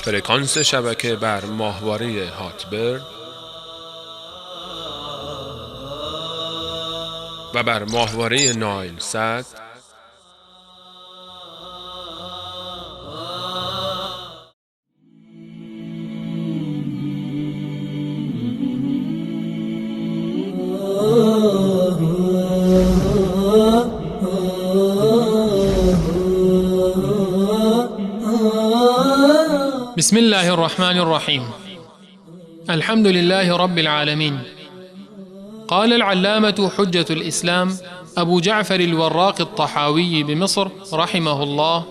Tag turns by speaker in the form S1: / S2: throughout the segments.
S1: فرکانس شبکه بر ماهواره هاتبرد و بر ماهواره نایل سات
S2: بسم الله الرحمن الرحيم. الحمد لله رب العالمين. قال العلامة حجة الإسلام أبو جعفر الوراق الطحاوي بمصر رحمه الله: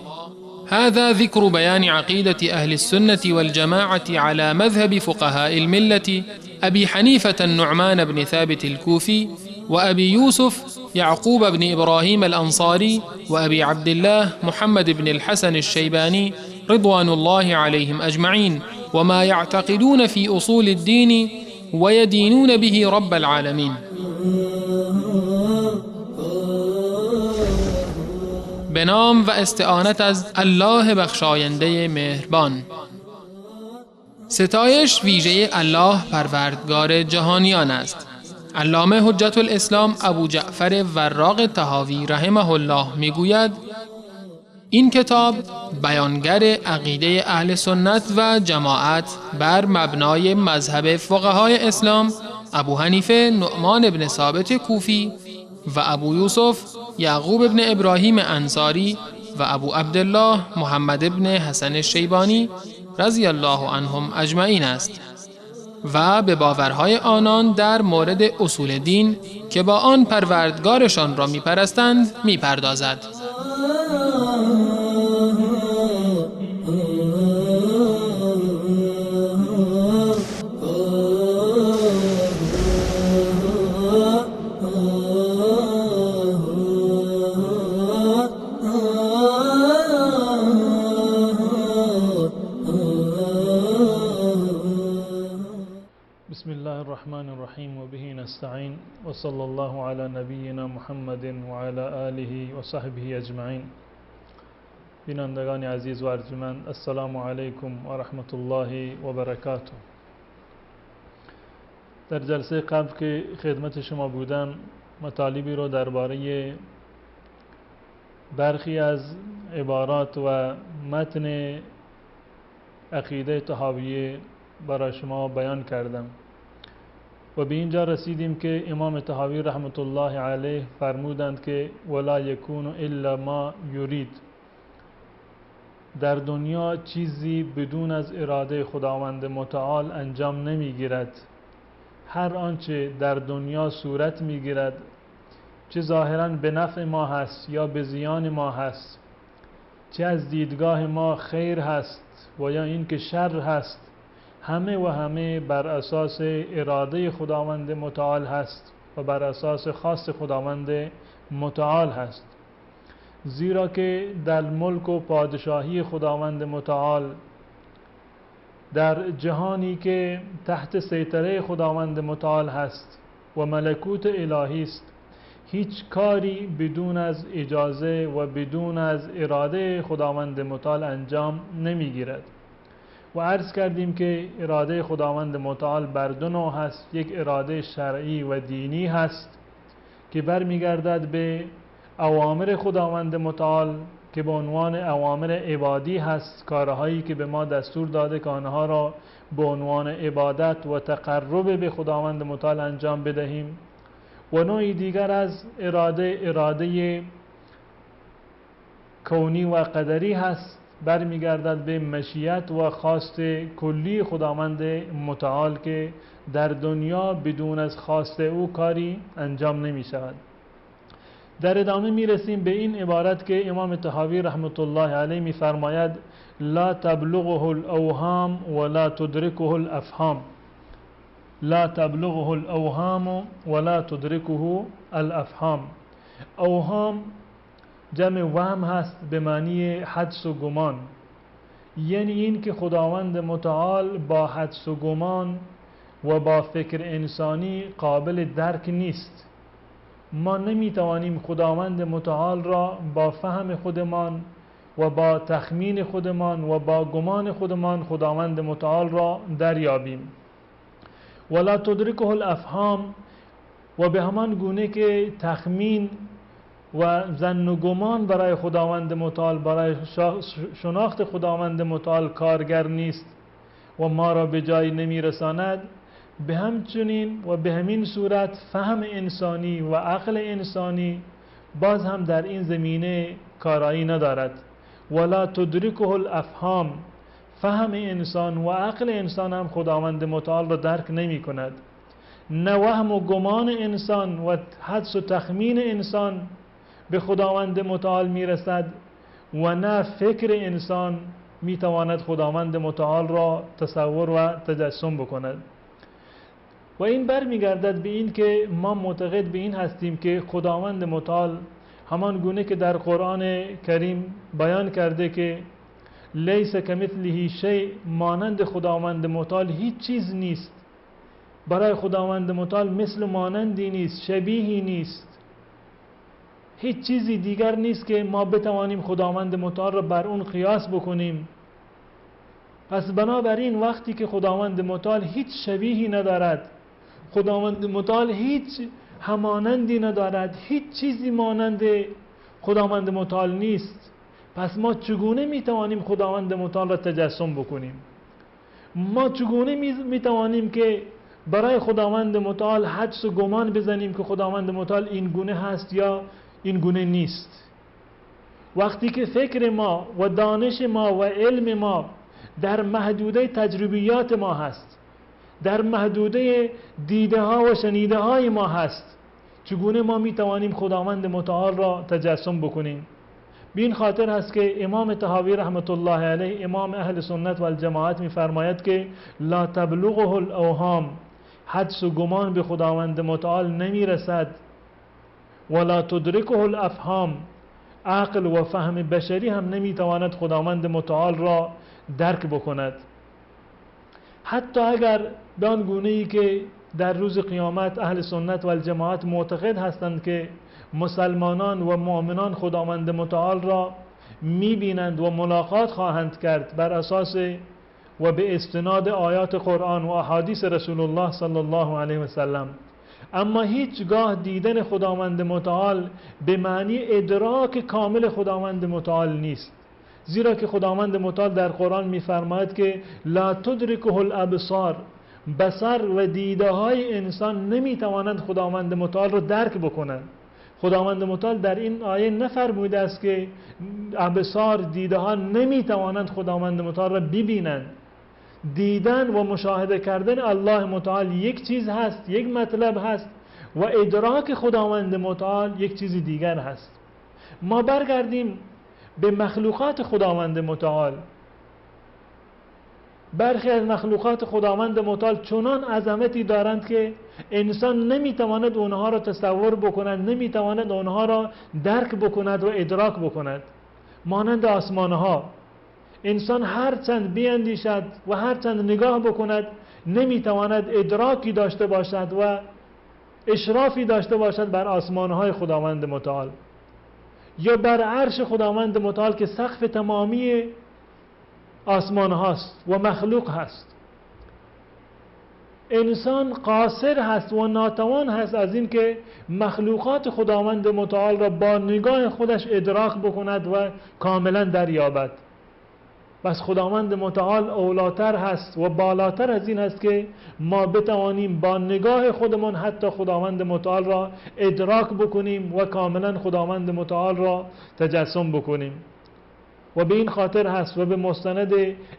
S2: هذا ذكر بيان عقيدة أهل السنة والجماعة على مذهب فقهاء الملة أبي حنيفة النعمان بن ثابت الكوفي، وأبي يوسف يعقوب بن إبراهيم الأنصاري، وأبي عبد الله محمد بن الحسن الشيباني رضوان الله عليهم أجمعين، وما يعتقدون في أصول الدين ويدينون به رب العالمين. به نام و استعانت از الله بخشاینده مهربان. ستایش ویژه الله پروردگار جهانیان است. علامه حجت الاسلام ابو جعفر وراق طحاوی رحمه الله میگوید: این کتاب بیانگر عقیده اهل سنت و جماعت بر مبنای مذهب فقهای اسلام ابو حنیفه نعمان بن ثابت کوفی و ابو یوسف یعقوب بن ابراهیم انصاری و ابو عبدالله محمد بن حسن الشیبانی رضی الله عنهم اجمعین است و به باورهای آنان در مورد اصول دین که با آن پروردگارشان را میپرستند میپردازد.
S3: بسم الله الرحمن الرحیم و به نستعین و صلی الله علی نبینا محمد و علی آله و صحبه اجمعین. بینندگان عزیز و ارجمند، السلام علیکم و رحمت الله و برکاته. در جلسه قبل که خدمت شما بودم مطالبی رو درباره برخی از عبارات و متن عقیده طحاویه برای شما بیان کردم و به اینجا رسیدیم که امام طحاوی رحمت الله علیه فرمودند که ولا یکون الا ما یرید. در دنیا چیزی بدون از اراده خداوند متعال انجام نمیگیرد. هر آنچه در دنیا صورت میگیرد، چه ظاهراً به نفع ما هست یا به زیان ما هست، چه از دیدگاه ما خیر هست و یا این که شر هست، همه و همه بر اساس اراده خداوند متعال هست و بر اساس خاص خداوند متعال هست. زیرا که در ملک و پادشاهی خداوند متعال، در جهانی که تحت سیطره خداوند متعال هست و ملکوت الهی است، هیچ کاری بدون از اجازه و بدون از اراده خداوند متعال انجام نمیگیرد. و عرض کردیم که اراده خداوند متعال بر دو نوع هست. یک اراده شرعی و دینی هست که برمیگردد به اوامر خداوند متعال که به عنوان اوامر عبادی هست، کارهایی که به ما دستور داده که آنها را به عنوان عبادت و تقرب به خداوند متعال انجام بدهیم. و نوع دیگر از اراده کونی و قدری هست، برمیگردد به مشیت و خواست کلی خداوند متعال که در دنیا بدون از خواست او کاری انجام نمی شود. در ادامه می رسیم به این عبارت که امام طحاوی رحمت الله علیه می فرماید: لا تبلغه الاوهام ولا تدرکه الافهام. لا تبلغه الاوهام ولا تدرکه الافهام. اوهام جمع وهم هست به معنی حدس و گمان، یعنی این که خداوند متعال با حدس و گمان و با فکر انسانی قابل درک نیست. ما نمیتوانیم خداوند متعال را با فهم خودمان و با تخمین خودمان و با گمان خودمان خداوند متعال را دریابیم. ولا تدرکه الافهام، و به همان گونه که تخمین و ظن و گمان برای خداوند متعال، برای شناخت خداوند متعال کارگر نیست و ما را به جایی نمیرساند، به همچنین و به همین صورت فهم انسانی و عقل انسانی باز هم در این زمینه کارایی ندارد. ولا تدرکه الافهام، فهم انسان و عقل انسان هم خداوند متعال را درک نمی کند. نه وهم و گمان انسان و حدس و تخمین انسان به خداوند متعال می رسد و نه فکر انسان می تواند خداوند متعال را تصور و تجسم بکند. و این برمیگردد به این که ما معتقد به این هستیم که خداوند متعال همان گونه که در قرآن کریم بیان کرده که لیس کمثله شیء، مانند خداوند متعال هیچ چیز نیست. برای خداوند متعال مثل مانندی نیست، شبیهی نیست، هیچ چیزی دیگر نیست که ما بتوانیم خداوند متعال را بر اون قیاس بکنیم. پس بنابراین وقتی که خداوند متعال هیچ شبیهی ندارد، خداوند متعال هیچ همانندی ندارد، هیچ چیزی مانند خداوند متعال نیست، پس ما چگونه میتوانیم خداوند متعال را تجسم بکنیم؟ ما چگونه میتوانیم که برای خداوند متعال حدس و گمان بزنیم که خداوند متعال این گونه هست یا این گونه نیست؟ وقتی که فکر ما و دانش ما و علم ما در محدوده تجربیات ما هست، در محدوده دیده ها و شنیده های ما هست، چگونه ما میتوانیم خداوند متعال را تجسم بکنیم؟ به این خاطر هست که امام طحاوی رحمت الله علیه، امام اهل سنت و الجماعت میفرماید که لا تبلغه الاوهام، حدس و گمان به خداوند متعال نمیرسد. ولا تدرکه الافهام، عقل و فهم بشری هم نمیتواند خداوند متعال را درک بکند. حتی اگر به آن گونه‌ای که در روز قیامت اهل سنت و الجماعت معتقد هستند که مسلمانان و مؤمنان خداوند متعال را می‌بینند و ملاقات خواهند کرد بر اساس و به استناد آیات قرآن و احادیث رسول الله صلی الله علیه و سلم، اما هیچگاه دیدن خداوند متعال به معنی ادراک کامل خداوند متعال نیست. زیرا که خداوند متعال در قرآن می‌فرماید که لا تدرکه الابصار، بصر و دیده های انسان نمی‌توانند خداوند متعال را درک بکنند. خداوند متعال در این آیه نفرموده است که ابصار، دیده ها نمی‌توانند خداوند متعال را ببینند. دیدن و مشاهده کردن الله متعال یک چیز هست، یک مطلب هست، و ادراک خداوند متعال یک چیز دیگر هست. ما برگردیم به مخلوقات خداوند متعال. برخی از مخلوقات خداوند متعال چنان عظمتی دارند که انسان نمیتواند اونها را تصور بکند، نمیتواند اونها را درک بکند و ادراک بکند. مانند آسمانها، انسان هر چند بیندیشد و هر چند نگاه بکند نمیتواند ادراکی داشته باشد و اشرافی داشته باشد بر آسمانهای خداوند متعال یا بر عرش خداوند متعال که سقف تمامی آسمان هاست و مخلوق هست. انسان قاصر هست و ناتوان هست از این که مخلوقات خداوند متعال را با نگاه خودش ادراک بکند و کاملا دریابد. بس خداوند متعال اولاتر هست و بالاتر از این هست که ما بتوانیم با نگاه خودمان حتی خداوند متعال را ادراک بکنیم و کاملا خداوند متعال را تجسم بکنیم. و به این خاطر هست و به مستند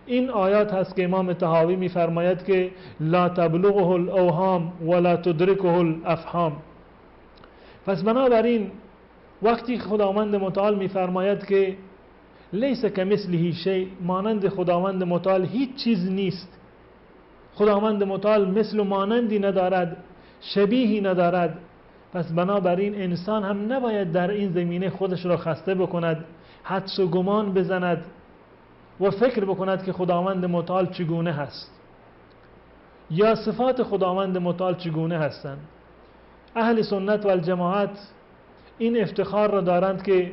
S3: این آیات هست که امام طحاوی می‌فرماید که لا تبلغه الاوهام ولا تدرکه الافهام. پس بنابراین وقتی خداوند متعال می‌فرماید که لیس کمثله شیء، مانند خداوند متعال هیچ چیز نیست، خداوند متعال مثل و مانندی ندارد، شبیهی ندارد، پس بنابراین انسان هم نباید در این زمینه خودش را خسته بکند، حدس و گمان بزند و فکر بکند که خداوند متعال چگونه هست. یا صفات خداوند متعال چگونه هستند. اهل سنت و الجماعت این افتخار را دارند که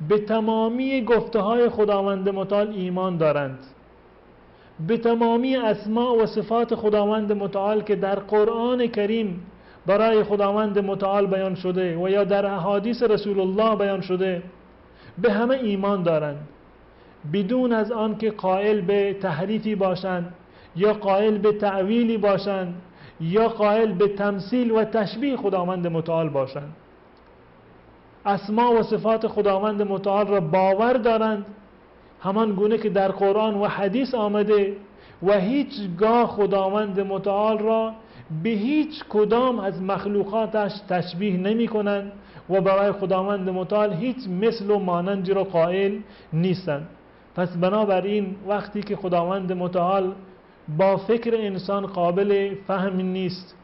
S3: به تمامی گفته های خداوند متعال ایمان دارند، به تمامی اسماء و صفات خداوند متعال که در قرآن کریم برای خداوند متعال بیان شده و یا در احادیث رسول الله بیان شده به همه ایمان دارند، بدون از آن که قائل به تحریفی باشند یا قائل به تعویلی باشند یا قائل به تمثیل و تشبیه خداوند متعال باشند. اسماء و صفات خداوند متعال را باور دارند همان گونه که در قرآن و حدیث آمده و هیچگاه خداوند متعال را به هیچ کدام از مخلوقاتش تشبیه نمی کنند و برای خداوند متعال هیچ مثل و مانندی را قائل نیستند. پس بنابراین وقتی که خداوند متعال با فکر انسان قابل فهم نیست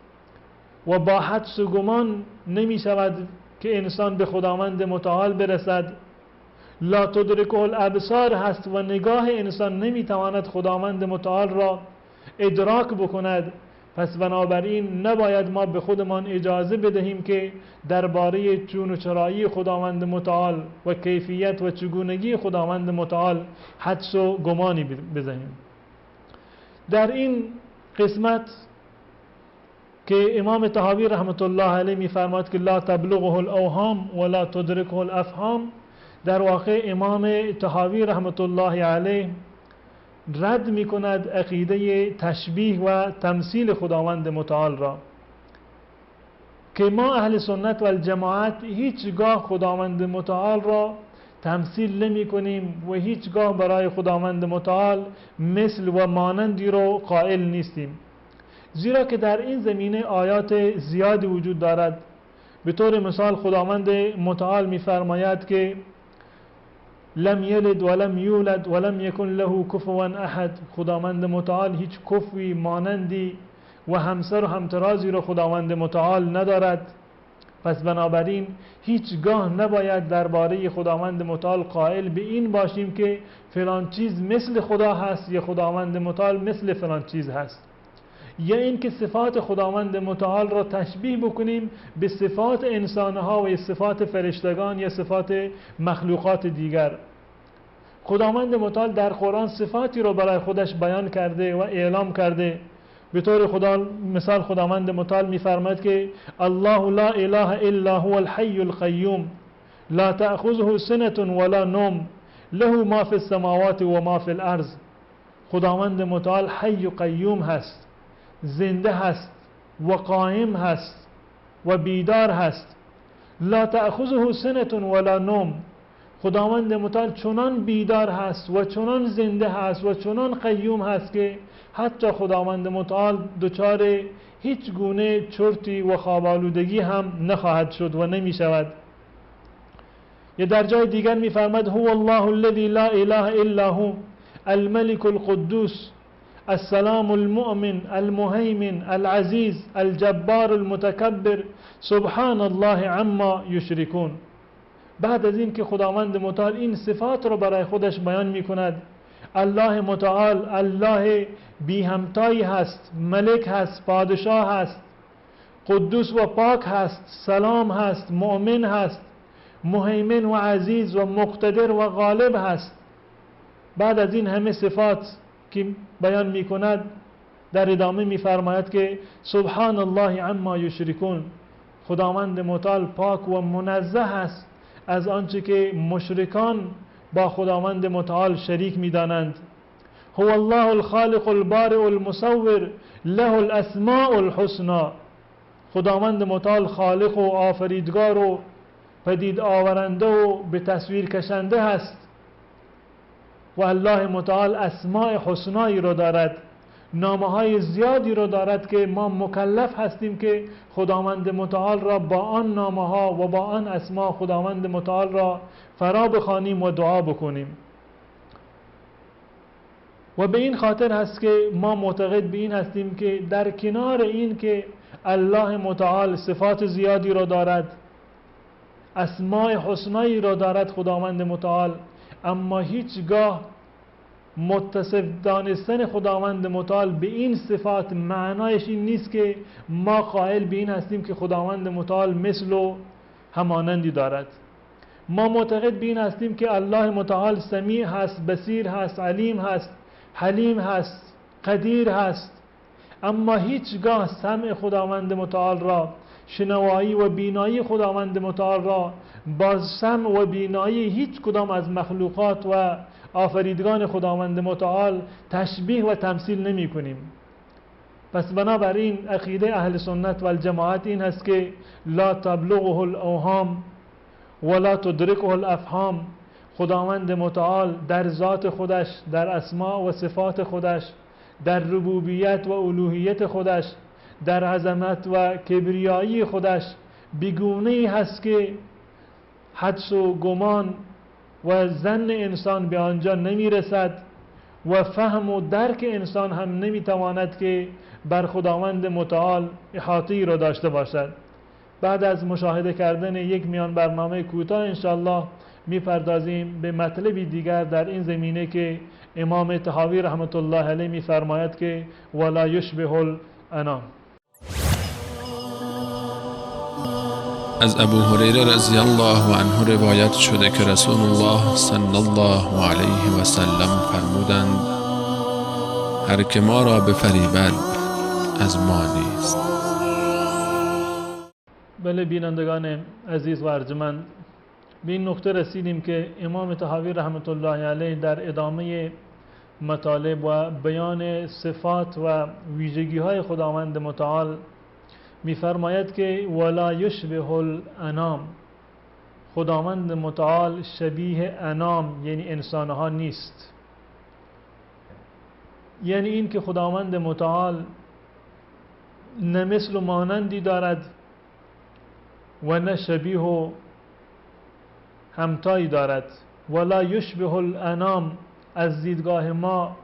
S3: و با حدس و گمان نمی شود که انسان به خداوند متعال برسد، لا تدرکه الابصار هست و نگاه انسان نمی تواند خداوند متعال را ادراک بکند، پس بنابراین نباید ما به خودمان اجازه بدهیم که درباره چون و چرایی خداوند متعال و کیفیت و چگونگی خداوند متعال حدس و گمانی بزنیم. در این قسمت که امام طحاوی رحمت الله علیه می‌فرماید که لا تبلغه الاوهام ولا تدرکه الافهام، در واقع امام طحاوی رحمت الله علیه رد می‌کند عقیده تشبیه و تمثیل خداوند متعال را که ما اهل سنت و الجماعت هیچگاه خداوند متعال را تمثیل نمی کنیم و هیچگاه برای خداوند متعال مثل و مانندی رو قائل نیستیم، زیرا که در این زمینه آیات زیادی وجود دارد. به طور مثال خداوند متعال می‌فرماید که لم یلد ولم یولد ولم یکن له کفوا احد، خداوند متعال هیچ کفوی مانندی و همسر و همترازی رو خداوند متعال ندارد. پس بنابراین هیچگاه نباید درباره خداوند متعال قائل به این باشیم که فلان چیز مثل خدا هست یا خداوند متعال مثل فلان چیز هست، یا اینکه صفات خداوند متعال را تشبیه بکنیم به صفات انسانها و صفات فرشتگان یا صفات مخلوقات دیگر. خداوند متعال در قرآن صفاتی را برای خودش بیان کرده و اعلام کرده. به طور مثال خداوند متعال می‌فرماید که الله لا اله الا هو الحي القيوم لا تأخذه سنة ولا نوم له ما في السماوات و ما في الارض. خداوند متعال حی و قیوم هست، زنده هست و قائم هست و بیدار هست. لا تأخذه سنة ولا نوم، خداوند متعال چنان بیدار هست و چنان زنده هست و چنان قیوم هست که حتی خداوند متعال دچار هیچ گونه چرتی و خواب‌آلودگی هم نخواهد شد و نمی شود. یا در جای دیگر می فرماید هو الله الذي لا اله الا هو الملك القدوس السلام المؤمن المهيمن العزيز الجبار المتكبر سبحان الله عما يشركون. بعد از این که خداوند متعال این صفات رو برای خودش بیان می کند، الله متعال الله بی همتایی هست، ملک هست، پادشاه هست، قدوس و پاک هست، سلام هست، مؤمن هست، مهیمن و عزیز و مقتدر و غالب هست. بعد از این همه صفات که بیان می کند در ادامه می فرماید که سبحان الله عما یشرکون، خداوند متعال پاک و منزه است از آنچه که مشرکان با خداوند متعال شریک می دانند. هو الله الخالق البارئ المصور له الاسماء الحسنى، خداوند متعال خالق و آفریدگار و پدید آورنده و به تصویر کشنده هست و الله متعال اسماء حسنایی رو دارد، نامه‌های زیادی رو دارد که ما مکلف هستیم که خداوند متعال را با آن نامه‌ها و با آن اسما خداوند متعال را فرا بخوانیم و دعا بکنیم. و به این خاطر هست که ما معتقد به این هستیم که در کنار این که الله متعال صفات زیادی را دارد، اسماء حسنایی را دارد خداوند متعال، اما هیچگاه متصف دانستن خداوند متعال به این صفات معنایش این نیست که ما قائل به این هستیم که خداوند متعال مثل و همانندی دارد. ما معتقد به این هستیم که الله متعال سمیع هست، بصیر هست، علیم هست، حلیم هست، قدیر هست، اما هیچگاه سمع خداوند متعال را، شنوایی و بینایی خداوند متعال را با سمع و بینایی هیچ کدام از مخلوقات و آفریدگان خداوند متعال تشبیه و تمثیل نمی کنیم. پس بنابراین عقیده اهل سنت و الجماعت این هست که لا تبلغه الاوهام ولا تدرکه الافهام. خداوند متعال در ذات خودش، در اسماء و صفات خودش، در ربوبیت و الوهیت خودش، در عظمت و کبریایی خودش بیگونه‌ای هست که حدس و گمان و ظن انسان به آنجا نمی رسد و فهم و درک انسان هم نمی تواند که بر خداوند متعال احاطه‌ای را داشته باشد. بعد از مشاهده کردن یک میان برنامه کوتاه انشاءالله می پردازیم به مطلبی دیگر در این زمینه که امام طحاوی رحمت الله علیه می فرماید که ولا یشبه الانام.
S1: از ابو هریره رضی الله عنه روایت شده که رسول الله صلی الله علیه و سلم فرمودند هر که ما را بفریبد از ما نیست.
S3: بله بینندگان عزیز و ارجمند، به این نقطه رسیدیم که امام طحاوی رحمت الله علیه در ادامه مطالب و بیان صفات و ویژگی های خداوند متعال می‌فرماید که ولا یشبه الانام، خداوند متعال شبیه انام یعنی انسانها نیست. یعنی این که خداوند متعال نه مثل و مانندی دارد و نه شبیه و همتایی دارد. ولا یشبه الانام، از دیدگاه ما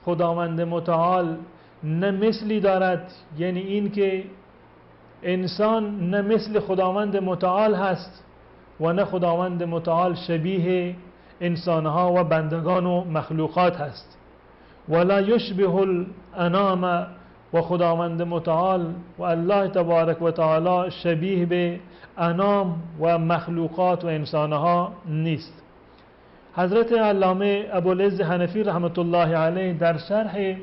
S3: خداوند متعال نه مثلی دارد، یعنی این که انسان نه مثل خداوند متعال هست و نه خداوند متعال شبیه انسانها و بندگان و مخلوقات هست. ولا یشبه الانام، و خداوند متعال و الله تبارک و تعالی شبیه به انام و مخلوقات و انسانها نیست. حضرت علامه ابوالعز حنفی رحمت الله علیه در شرح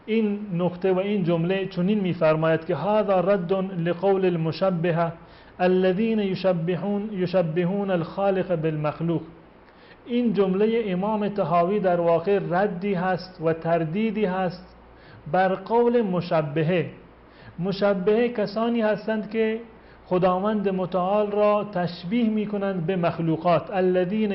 S3: این نقطه و این جمله چنین می‌فرماید که هذا رد لقول المشبهه الذين يشبهون الخالق بالمخلوق. این جمله امام طحاوی در واقع ردی هست و تردیدی هست بر قول مشبهه. مشبهه کسانی هستند که خداوند متعال را تشبیه می‌کنند به مخلوقات. الذين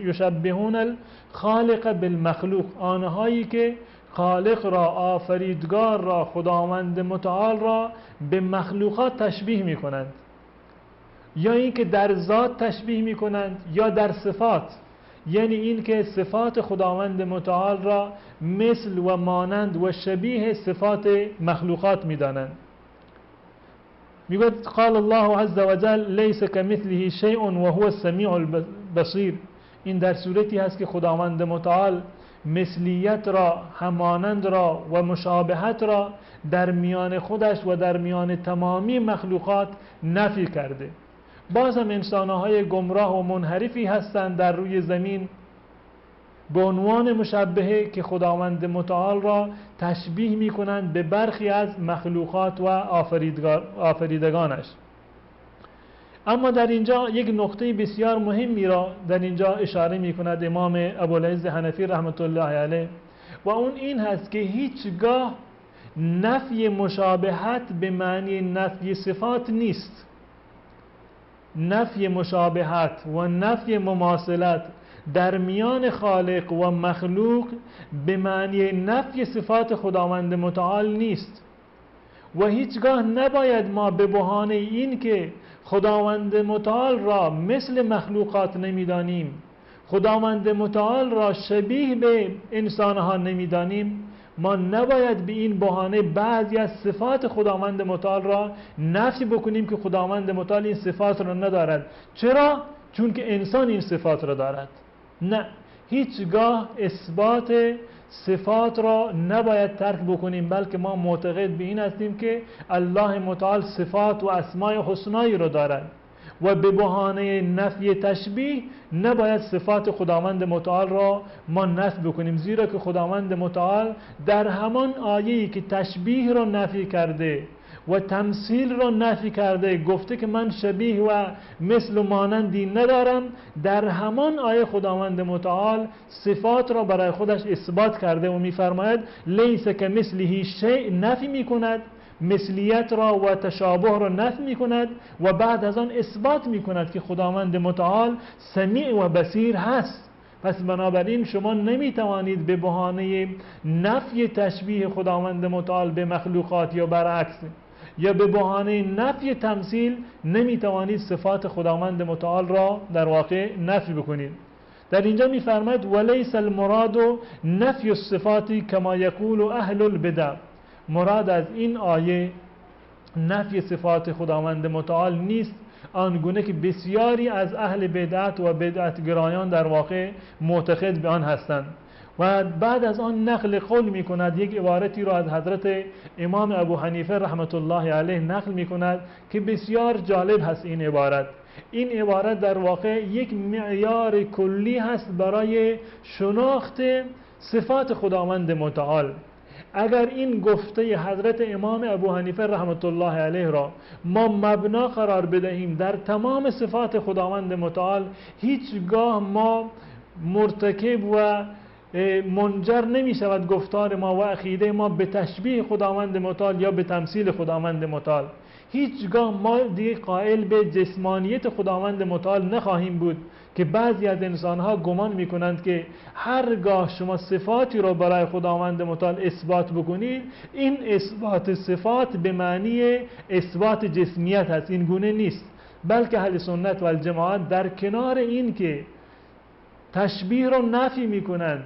S3: يشبهون الخالق بالمخلوق، آنهایی که خالق را، آفریدگار را، خداوند متعال را به مخلوقات تشبیه می‌کنند، یا اینکه در ذات تشبیه می‌کنند یا در صفات، یعنی این که صفات خداوند متعال را مثل و مانند و شبیه صفات مخلوقات می‌دانند. میگوید قال الله عز وجل لیس کمثله شیء و هو السمیع البصیر. این در صورتی هست که خداوند متعال مثلیت را، همانند را و مشابهت را در میان خودش و در میان تمامی مخلوقات نفی کرده. باز هم انسان‌های گمراه و منحرفی هستند در روی زمین به عنوان مشبهه که خداوند متعال را تشبیه می‌کنند به برخی از مخلوقات و آفریدگانش. اما در اینجا یک نقطه بسیار مهمی را در اینجا اشاره می‌کند امام ابوالعز حنفی رحمت الله علیه، و اون این هست که هیچگاه نفی مشابهت به معنی نفی صفات نیست. نفی مشابهت و نفی مماثلت در میان خالق و مخلوق به معنی نفی صفات خداوند متعال نیست و هیچگاه نباید ما به بهانه این که خداوند متعال را مثل مخلوقات نمیدانیم، خداوند متعال را شبیه به انسانها نمیدانیم، ما نباید به این بهانه بعضی از صفات خداوند متعال را نفی بکنیم که خداوند متعال این صفات را ندارد. چرا؟ چون که انسان این صفات را دارد. نه، هیچگاه اثبات صفات را نباید ترک بکنیم، بلکه ما معتقد به این هستیم که الله متعال صفات و اسماء حسنایی را دارد و به بهانه نفی تشبیه نباید صفات خداوند متعال را ما نفی بکنیم، زیرا که خداوند متعال در همان آیه‌ای که تشبیه را نفی کرده و تمثیل را نفی کرده گفته که من شبیه و مثل و مانندی ندارم، در همان آیه خداوند متعال صفات را برای خودش اثبات کرده و می‌فرماید لیس کمثله شیء، نفی می‌کند مثلیت را و تشابه را نفی می‌کند و بعد از آن اثبات می‌کند که خداوند متعال سمیع و بصیر هست. پس بنابراین شما نمی‌توانید به بهانه نفی تشبیه خداوند متعال به مخلوقات یا برعکس یا به بهانه نفی تمثیل نمیتوانید صفات خداوند متعال را در واقع نفی بکنید. در اینجا میفرماید ولیس المراد نفی الصفات کما یقول اهل البدع، مراد از این آیه نفی صفات خداوند متعال نیست آنگونه که بسیاری از اهل بدعت و بدعتگرایان در واقع معتقد به آن هستند. و بعد از آن نقل قول می کند، یک عبارتی را از حضرت امام ابو حنیفه رحمت الله علیه نقل می کند که بسیار جالب هست. این عبارت در واقع یک معیار کلی هست برای شناخت صفات خداوند متعال. اگر این گفته حضرت امام ابو حنیفه رحمت الله علیه را ما مبنا قرار بدهیم در تمام صفات خداوند متعال، هیچگاه ما مرتکب و منجر نمی شود گفتار ما و عقیده ما به تشبیه خداوند متعال یا به تمثیل خداوند متعال. هیچگاه ما دیگه قائل به جسمانیت خداوند متعال نخواهیم بود که بعضی از انسانها گمان می کنند که هرگاه شما صفاتی را برای خداوند متعال اثبات بکنید این اثبات صفات به معنی اثبات جسمیت هست. این گونه نیست، بلکه اهل سنت و الجماعت در کنار این که تشبیه را نفی می کنند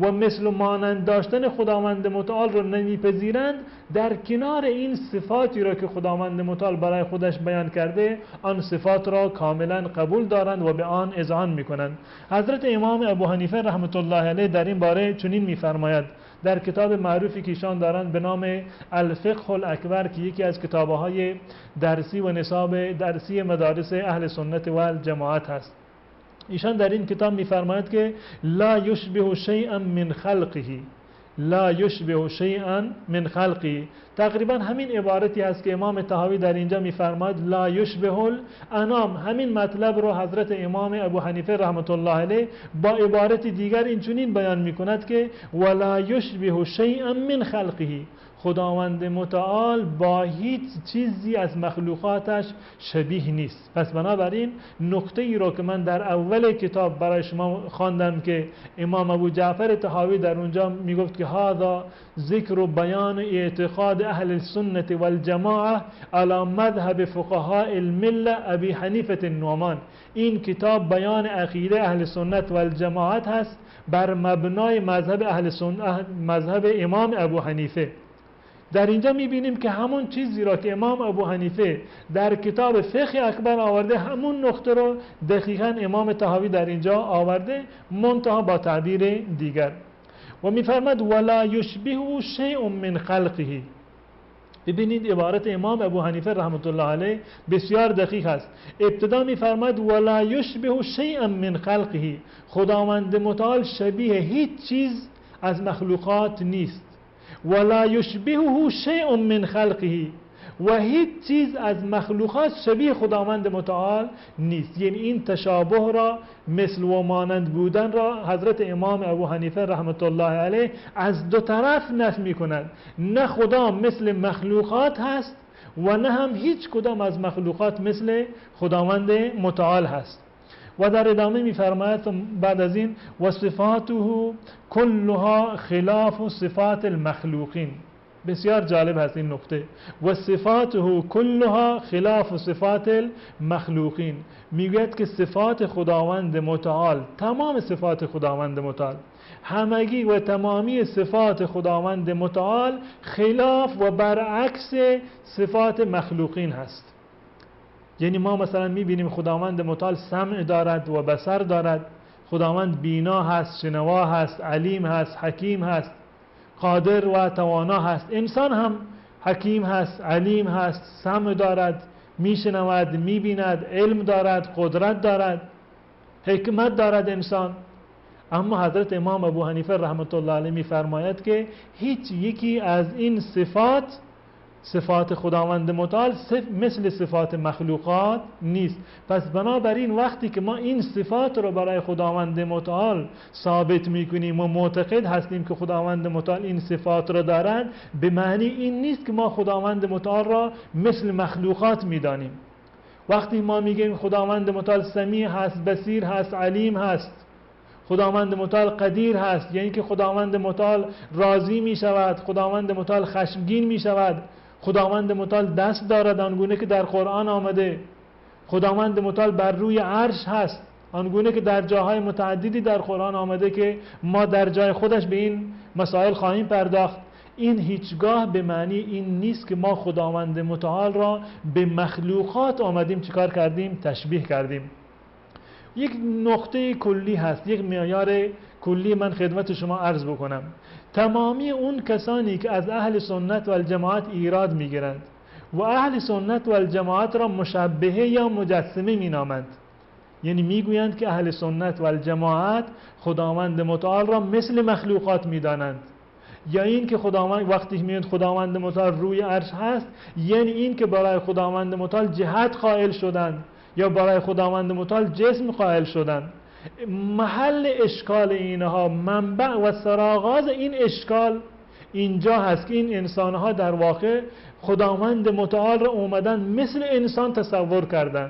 S3: و مثل و مانند داشتن خداوند متعال را نمیپذیرند، در کنار این صفاتی را که خداوند متعال برای خودش بیان کرده آن صفات را کاملا قبول دارند و به آن اذعان میکنند. حضرت امام ابو حنیفه رحمت الله علیه در این باره چنین میفرماید در کتاب معروفی که ایشان دارند به نام الفقه الاکبر که یکی از کتاب‌های درسی و نصاب درسی مدارس اهل سنت و الجماعت هست. ایشان در این کتاب می‌فرماید که لا یشبه شیئا من خلقه، لا یشبه شیئا من خلقه، تقریبا همین عبارتی است که امام طحاوی در اینجا می‌فرماید لا یشبه الانام. همین مطلب رو حضرت امام ابو حنیفه رحمت الله علیه با عبارت دیگر اینچنین بیان می‌کند که ولا یشبه شیئا من خلقه، خداوند متعال با هیچ چیزی از مخلوقاتش شبیه نیست. پس بنابراین نکته ای رو که من در اول کتاب برای شما خواندم که امام ابو جعفر طحاوی در اونجا میگفت که هذا ذکر و بیان اعتقاد اهل السنت والجماعه علی مذهب فقهاء المله ابی حنیفه النعمان، این کتاب بیان عقیده اهل سنت والجماعت هست بر مبنای مذهب اهل سنت، مذهب امام ابو حنیفه. در اینجا میبینیم که همون چیزی را که امام ابو حنیفه در کتاب فقه اکبر آورده همون نقطه را دقیقاً امام طحاوی در اینجا آورده، منتها با تعبیر دیگر. و میفرماد ولا یشبه شیء من خلقه. ببینید عبارت امام ابو حنیفه رحمت الله علیه بسیار دقیق است. ابتدا میفرماد ولا یشبه شیئا من خلقه، خداوند متعال شبیه هیچ چیز از مخلوقات نیست. ولا یشبهه شیء من خلقه، و هیچ چیز از مخلوقات شبیه خداوند متعال نیست. یعنی این تشابه را، مثل و مانند بودن را حضرت امام ابو حنیفه رحمت الله علیه از دو طرف نفی می‌کند. نه خدا مثل مخلوقات هست و نه هم هیچ کدام از مخلوقات مثل خداوند متعال هست. و در ادامه می‌فرماید بعد از این و صفاته کلها خلاف صفات المخلوقین. بسیار جالب هست این نکته. و صفاته کلها خلاف صفات المخلوقین، میگوید که صفات خداوند متعال، تمام صفات خداوند متعال، همگی و تمامی صفات خداوند متعال خلاف و برعکس صفات مخلوقین هست. یعنی ما مثلا میبینیم خداوند متعال سمع دارد و بصر دارد، خداوند بینا هست، شنوا هست، علیم هست، حکیم هست، قادر و توانا هست. انسان هم حکیم هست، علیم هست، سمع دارد، میشنود، میبیند، علم دارد، قدرت دارد، حکمت دارد انسان. اما حضرت امام ابو حنیفه رحمت الله علیه میفرماید که هیچ یکی از این صفات خداوند متعال مثل صفات مخلوقات نیست. پس بنابراین وقتی که ما این صفات رو برای خداوند متعال ثابت میکنیم و معتقد هستیم که خداوند متعال این صفات رو دارند، به معنی این نیست که ما خداوند متعال را مثل مخلوقات میدانیم. وقتی ما میگیم خداوند متعال سمیع هست، بصیر هست، علیم هست، خداوند متعال قدیر هست، یعنی که خداوند متعال راضی می شود، خداوند متعال خشمگین می شود، خداوند متعال دست دارد آنگونه که در قرآن آمده، خداوند متعال بر روی عرش هست آنگونه که در جاهای متعددی در قرآن آمده که ما در جای خودش به این مسائل خواهیم پرداخت. این هیچگاه به معنی این نیست که ما خداوند متعال را به مخلوقات آمدیم چیکار کردیم؟ تشبیه کردیم. یک نقطه کلی هست، یک معیار کلی من خدمت شما عرض بکنم. تمامی اون کسانی که از اهل سنت و الجماعت ایراد میگیرند و اهل سنت و الجماعت را مشبهه یا مجسمه مینامند، یعنی میگویند که اهل سنت و الجماعت خداوند متعال را مثل مخلوقات میدانند، یا این که خداوند وقتی میگویند خداوند متعال روی عرش هست، یعنی این که برای خداوند متعال جهت قائل شدند یا برای خداوند متعال جسم قائل شدند. محل اشکال اینها، منبع و سرآغاز این اشکال اینجا هست که این انسانها در واقع خداوند متعال را اومدن مثل انسان تصور کردن.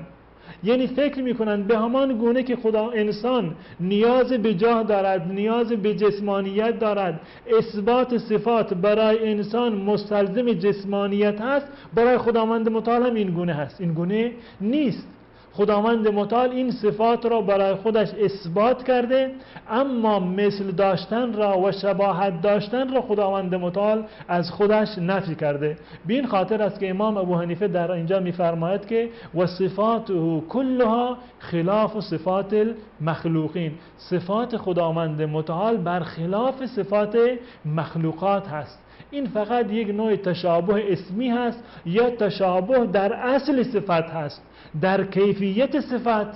S3: یعنی فکر میکنند به همان گونه که انسان نیاز به جاه دارد، نیاز به جسمانیت دارد، اثبات صفات برای انسان مستلزم جسمانیت هست، برای خداوند متعال هم این گونه هست. این گونه نیست. خداوند متعال این صفات را برای خودش اثبات کرده، اما مثل داشتن را و شباهت داشتن را خداوند متعال از خودش نفی کرده. به این خاطر است که امام ابو حنیفه در اینجا می‌فرماید که و صفاته کلها خلاف صفات المخلوقین، صفات خداوند متعال برخلاف صفات مخلوقات هست. این فقط یک نوع تشابه اسمی هست یا تشابه در اصل صفت هست. در کیفیت صفت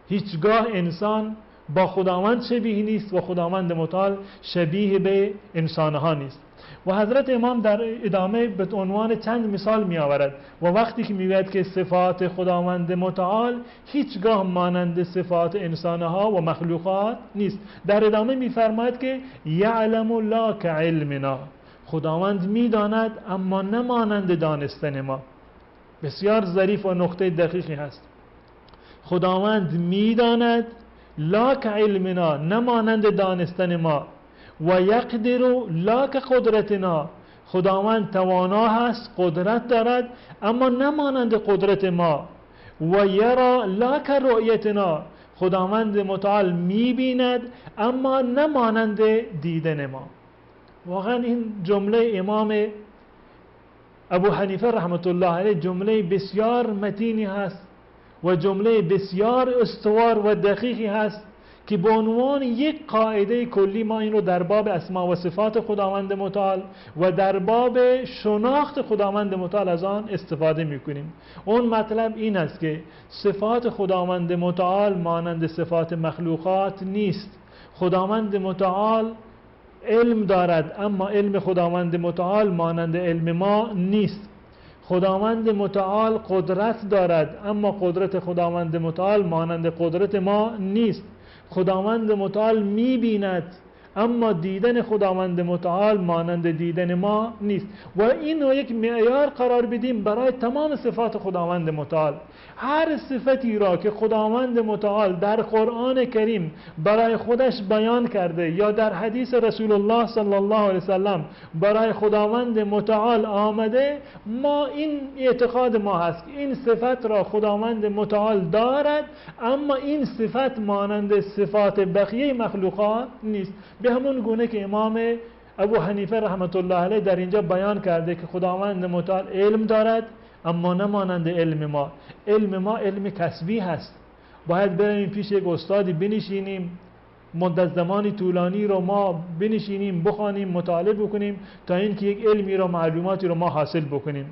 S3: هیچگاه انسان با خداوند شبیه نیست و خداوند متعال شبیه به انسانها نیست. و حضرت امام در ادامه به عنوان چند مثال می آورد و وقتی که میگوید که صفات خداوند متعال هیچگاه مانند صفات انسانها و مخلوقات نیست، در ادامه میفرماید که یعلم لا کعلمنا، خداوند میداند اما نمانند دانستن ما. بسیار ظریف و نقطه دقیقی هست. خداوند میداند لا کعلمنا، نمانند دانستن ما، و یقدر لا کقدرتنا، خداوند توانا هست، قدرت دارد اما نمانند قدرت ما، و یرا لا کرؤیتنا، خداوند متعال میبیند اما نمانند دیدن ما. واقعا این جمله امام ابو حنیفه رحمت الله علیه جمله بسیار متینی هست و جمله بسیار استوار و دقیقی هست که به عنوان یک قاعده کلی ما این رو در باب اسما و صفات خداوند متعال و در باب شناخت خداوند متعال از آن استفاده میکنیم. اون مطلب این است که صفات خداوند متعال مانند صفات مخلوقات نیست. خداوند متعال علم دارد اما علم خداوند متعال مانند علم ما نیست. خداوند متعال قدرت دارد اما قدرت خداوند متعال مانند قدرت ما نیست. خداوند متعال می‌بیند اما دیدن خداوند متعال مانند دیدن ما نیست. و این رو یک معیار قرار بدیم برای تمام صفات خداوند متعال. هر صفتی را که خداوند متعال در قرآن کریم برای خودش بیان کرده یا در حدیث رسول الله صلی الله علیه وسلم برای خداوند متعال آمده، ما این اعتقاد ما هست که این صفت را خداوند متعال دارد اما این صفت مانند صفات بقیه مخلوقات نیست. به همون گونه که امام ابو حنیفه رحمت الله علیه در اینجا بیان کرده که خداوند متعال علم دارد اما نمانند علم ما. علم ما علم کسبی هست. باید بریم پیش یک استادی بنشینیم، مدت زمانی طولانی رو ما بنشینیم بخوانیم مطالعه بکنیم تا اینکه یک علمی رو معلوماتی رو ما حاصل بکنیم.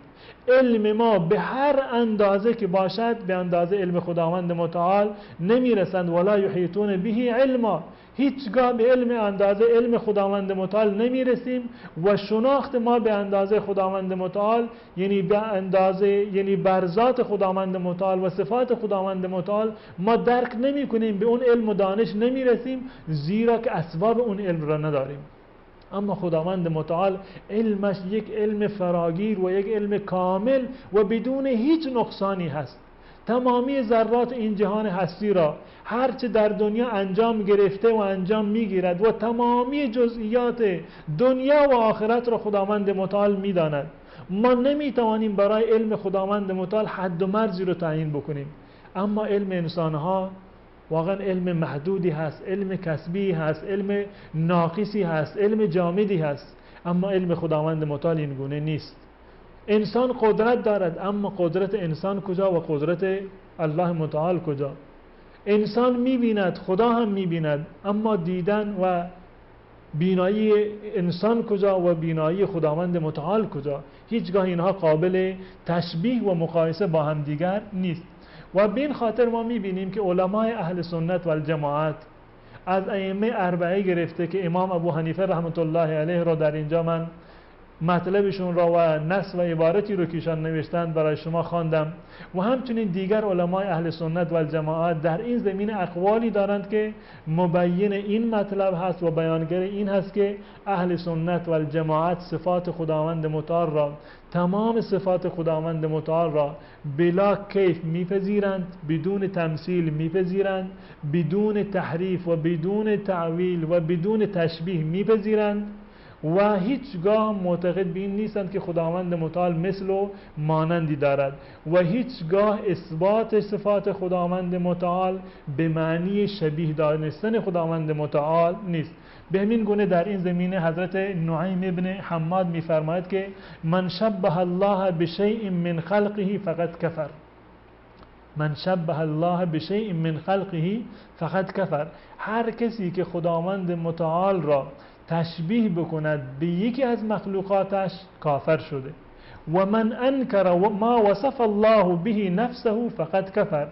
S3: علم ما به هر اندازه که باشد به اندازه علم خداوند متعال نمیرسند. ولا یحیطون به علما، هیچگاه به علم اندازه علم خداوند متعال نمیرسیم و شناخت ما به اندازه خداوند متعال یعنی به اندازه یعنی بر ذات خداوند متعال و صفات خداوند متعال ما درک نمی کنیم، به اون علم و دانش نمیرسیم زیرا که اسباب اون علم را نداریم. اما خداوند متعال علمش یک علم فراگیر و یک علم کامل و بدون هیچ نقصانی هست. تمامی ذرات این جهان هستی را هرچه در دنیا انجام گرفته و انجام میگیرد و تمامی جزئیات دنیا و آخرت را خداوند متعال میداند. ما نمیتوانیم برای علم خداوند متعال حد و مرزی رو تعیین بکنیم. اما علم انسانها واقعا علم محدودی هست، علم کسبی هست، علم ناقصی هست، علم جامدی هست. اما علم خداوند متعال این گونه نیست. انسان قدرت دارد، اما قدرت انسان کجا و قدرت الله متعال کجا؟ انسان میبیند، خدا هم میبیند، اما دیدن و بینایی انسان کجا و بینایی خداوند متعال کجا؟ هیچگاه اینها قابل تشبیه و مقایسه با هم دیگر نیست. و به این خاطر ما میبینیم که علمای اهل سنت و الجماعت از ائمه اربعه گرفته که امام ابو حنیفه رحمت الله علیه را در اینجا من مطلبشون را و نص و عبارتی رو که ایشان نوشتند برای شما خواندم و همچنین دیگر علمای اهل سنت و الجماعت در این زمینه اقوالی دارند که مبین این مطلب هست و بیانگر این هست که اهل سنت و الجماعت صفات خداوند متعال را، تمام صفات خداوند متعال را بلا کیف میپذیرند، بدون تمثیل میپذیرند، بدون تحریف و بدون تعویل و بدون تشبیه میپذیرند و هیچگاه معتقد به این نیستند که خداوند متعال مثل و مانندی دارد و هیچگاه اثبات صفات خداوند متعال به معنی شبیه دانستن خداوند متعال نیست. به همین گونه در این زمینه حضرت نعیم ابن حماد می‌فرماید که من شبه الله بشیء من خلقه فقد کفر. من شبه الله بشیء من خلقه فقد کفر. هر کسی که خداوند متعال را تشبیه بکند به یکی از مخلوقاتش کافر شده. و من انکر ما وصف الله به نفسه فقد کفر.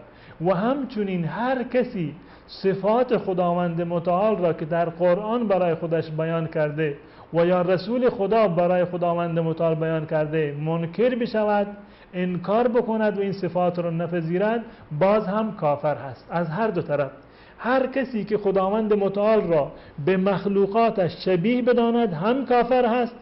S3: و همچنین هر کسی صفات خداوند متعال را که در قرآن برای خودش بیان کرده و یا رسول خدا برای خداوند متعال بیان کرده منکر بشود، انکار بکند و این صفات را نپذیرد، باز هم کافر هست. از هر دو طرف هر کسی که خداوند متعال را به مخلوقاتش شبیه بداند هم کافر هست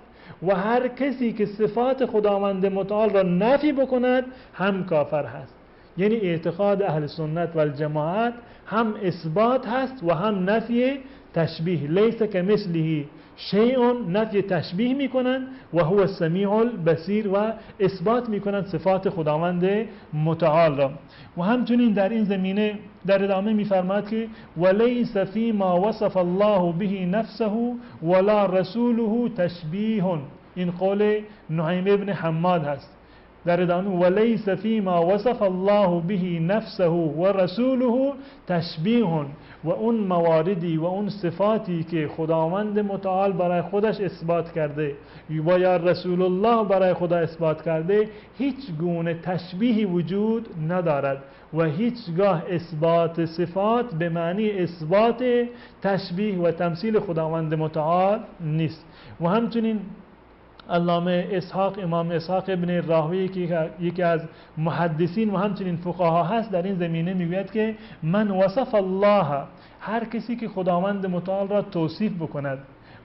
S3: و هر کسی که صفات خداوند متعال را نفی بکند هم کافر هست. یعنی اعتقاد اهل سنت و الجماعت هم اثبات هست و هم نفی تشبیه. لیس کمثله شیء، نفی تشبیه میکنند و هو السمیع البصیر و اثبات میکنند صفات خداوند متعال را. و همچنین در این زمینه در ادامه میفرماید که ولیس فی ما وصف الله به نفسه ولا رسوله تشبیه. این قول نعیم ابن حماد هست. در ادامه ولیس فی ما وصف الله به نفسه و رسوله تشبیه. و اون مواردی و اون صفاتی که خداوند متعال برای خودش اثبات کرده و یا رسول الله برای خدا اثبات کرده هیچ گونه تشبیهی وجود ندارد و هیچگاه اثبات صفات به معنی اثبات تشبیه و تمثیل خداوند متعال نیست. و همچنین علامه اسحاق، امام اسحاق ابن راهوی که یکی از محدثین و همچنین فقها هست، در این زمینه میگوید که من وصف الله، هر کسی که خداوند متعال را توصیف بکند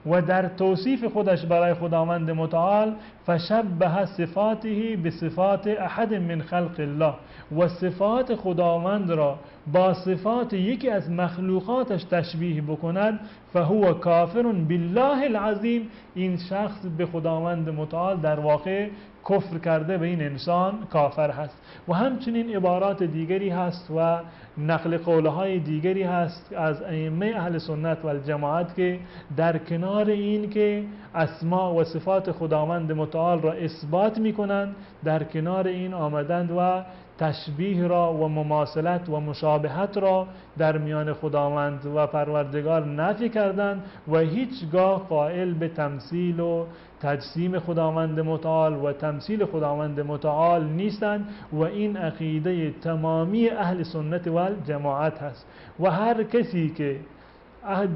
S3: و در توصیف خودش برای خداوند متعال فشبه صفاته بصفات احد من خلق الله و صفات خداوند را با صفات یکی از مخلوقاتش تشبیه بکند فهو کافر بالله العظیم. این شخص به خداوند متعال در واقع کفر کرده، به این انسان کافر هست. و همچنین عبارات دیگری هست و نقل قولهای دیگری هست از ائمه اهل سنت و الجماعت که در کنار این که اسماء و صفات خداوند متعال را اثبات می کنند، در کنار این آمدند و تشبیه را و مماثلت و مشابهت را در میان خداوند و پروردگار نفی کردند و هیچگاه قائل به تمثیل و تجسیم خداوند متعال و تمثیل خداوند متعال نیستند و این عقیده تمامی اهل سنت و جماعت هست و هر کسی که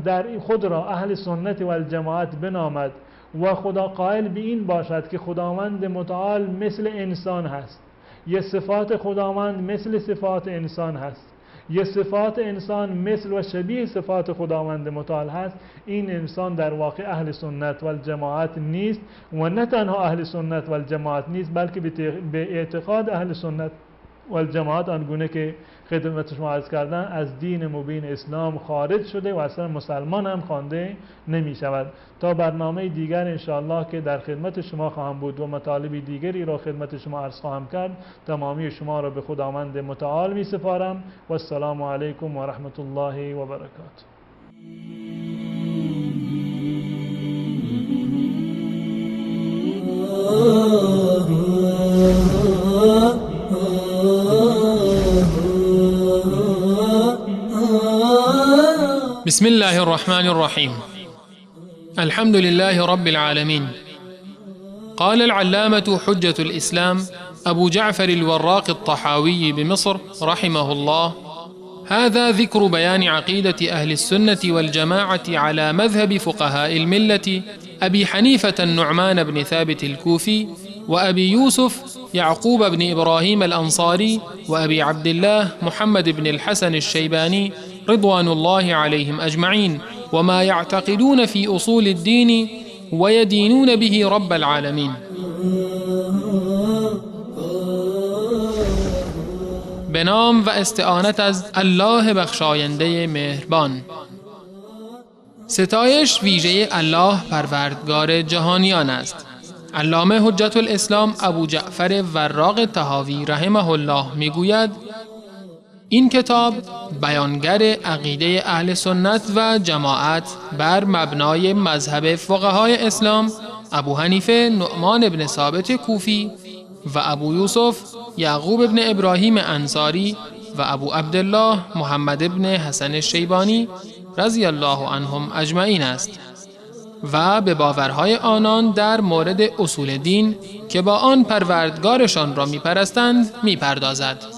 S3: در خود را اهل سنت و جماعت بنامد و خدا قائل به این باشد که خداوند متعال مثل انسان هست، یه صفات خداوند مثل صفات انسان هست، یه صفات انسان مثل و شبیه صفات خداوند متعال هست، این انسان در واقع اهل سنت و جماعت نیست و نه تنها اهل سنت و جماعت نیست بلکه به اعتقاد اهل سنت و جماعت آنگونه که خدمت شما عرض کردن از دین مبین اسلام خارج شده و اصلا مسلمان هم خوانده نمی شود. تا برنامه دیگر انشاءالله که در خدمت شما خواهم بود و مطالب دیگری را خدمت شما عرض خواهم کرد، تمامی شما را به خداوند متعال می سپارم و السلام علیکم و رحمت الله و برکاته.
S2: بسم الله الرحمن الرحيم. الحمد لله رب العالمين. قال العلامة حجة الإسلام أبو جعفر الوراق الطحاوي بمصر رحمه الله: هذا ذكر بيان عقيدة أهل السنة والجماعة على مذهب فقهاء الملة أبي حنيفة النعمان بن ثابت الكوفي وأبي يوسف يعقوب بن إبراهيم الأنصاري وأبي عبد الله محمد بن الحسن الشيباني رضوان الله عليهم أجمعين، وما يعتقدون في أصول الدين ويدينون به رب العالمين. به نام و استعانت از الله بخشاینده مهربان. ستایش ویژه الله پروردگار جهانیان است. علامه حجت الاسلام ابو جعفر وراق طحاوی رحمه الله میگوید: این کتاب بیانگر عقیده اهل سنت و جماعت بر مبنای مذهب فقهای اسلام ابو حنیفه نعمان بن ثابت کوفی و ابو یوسف یعقوب بن ابراهیم انصاری و ابو عبدالله محمد بن حسن الشیبانی رضی الله عنهم اجمعین است و به باورهای آنان در مورد اصول دین که با آن پروردگارشان را میپرستند میپردازد.